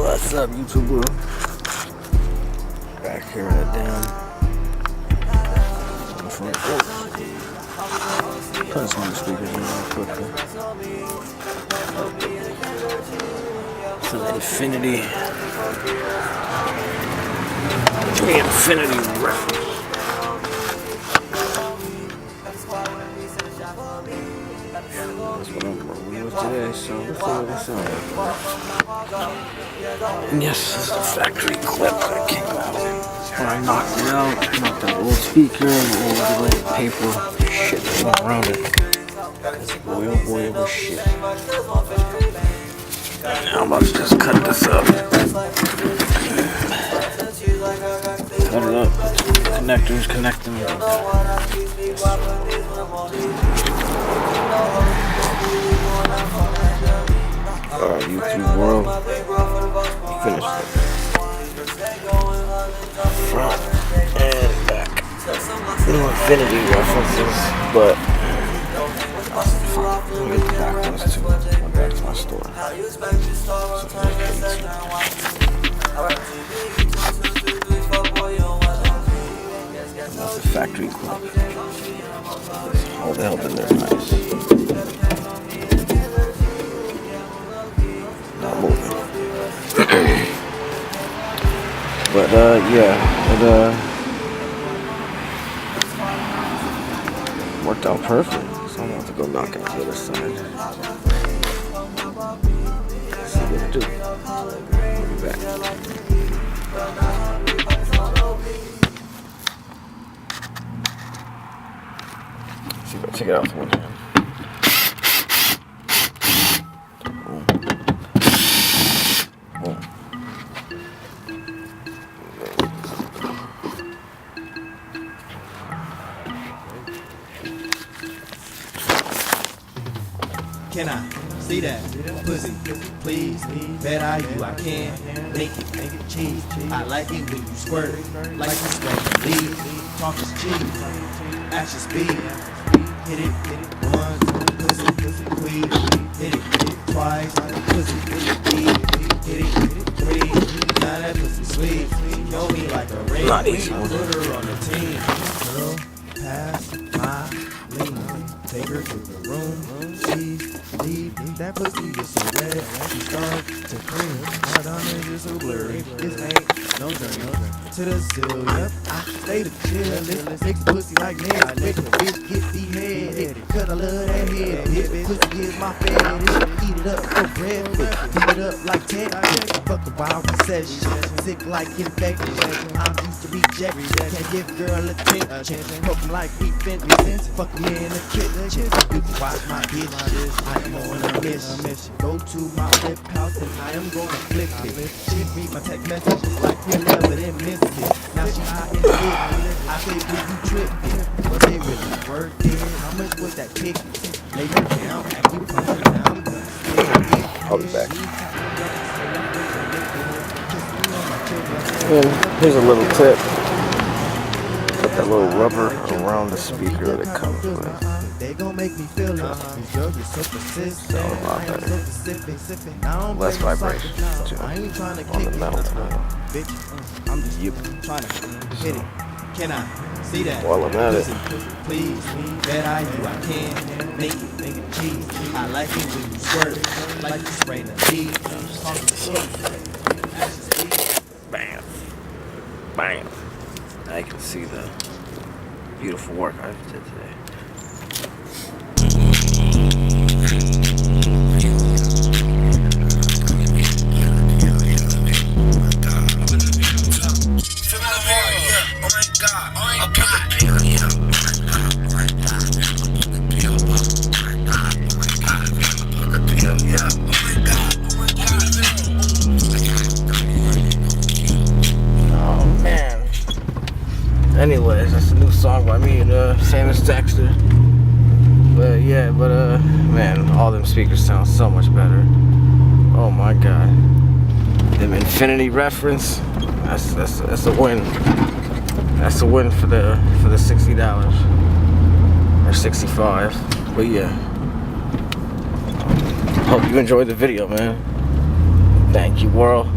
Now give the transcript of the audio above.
What's up, YouTuber? Back here at damn front porch. Put some of the speakers in real quickly. So that Infinity reference. That's what I'm rolling with today, so let's see what it sounds like. And yes, this is the factory clip that came out when I knocked it out. Knocked that old speaker and all the like paper shit that went around it. Boy, oh boy, it was shit. Now I'm about to just cut this up. Cut it up. Connectors, connect them. Alright, YouTube world. Finished it. Front and back. Little Infinity references, but let me get the back ones too. I'll go back to my store. That's a factory clip. All the help in there, nice. Not moving. But yeah, it worked out perfect. So I'm gonna have to go knock out the other side. See what it do. I'll be back. See if I take it out one time. Boom. Boom. Can I see that pussy? Please, bet I you I can make it cheese. I like it when you squirt like you squirt. Leave, talk is cheese, action speed. Hit it once, pussy, please. Hit it twice, pussy, please. Hit it three. Now that pussy sweet. She know me like a ring. Put her on the team. Girl, pass my lean. Take her to the room. She's leave. That pussy is so red. She start to cream. My diamond is so blurry. This ain't no journey to the seal. Yep, I stay to chill. Mix pussy like me. I make a bitch get the head. Cause I love that head. Bitch, pussy is my favorite. Eat it up for breakfast. Eat it up like 10. Fuck a wild recession. Sick like infection. I'm used to reject. Can't give girl attention. Poke like we fence. Fuck me in the kitchen. You can watch my bitch. I am on a mission. Go to my whip house and I am gonna flip it. She read my text messages like you never did miss it. Now she hot and thick. I say, will you tripping? Was it really worth it? How much was that ticket? Lay her down, act you coming down. I'll be back. And here's a little tip. Put that little rubber around the speaker that it comes with. They gon' make me feel it. These girls are so persistent. A lot better. Less vibration too on the metal tonight. Bitch, I'm just trying to hit it. Can I see that? While I'm at it. Please, bet I you I can make it cheese. I like it when you squirt, like you spray the lead. Bam. Bam. I can see the beautiful work I did today. Anyways, that's a new song by me and Samus Dexter. But yeah, man, all them speakers sound so much better. Oh my god. Them Infinity reference, that's a win. That's a win for the $60 or $65. But yeah. Hope you enjoyed the video, man. Thank you, world.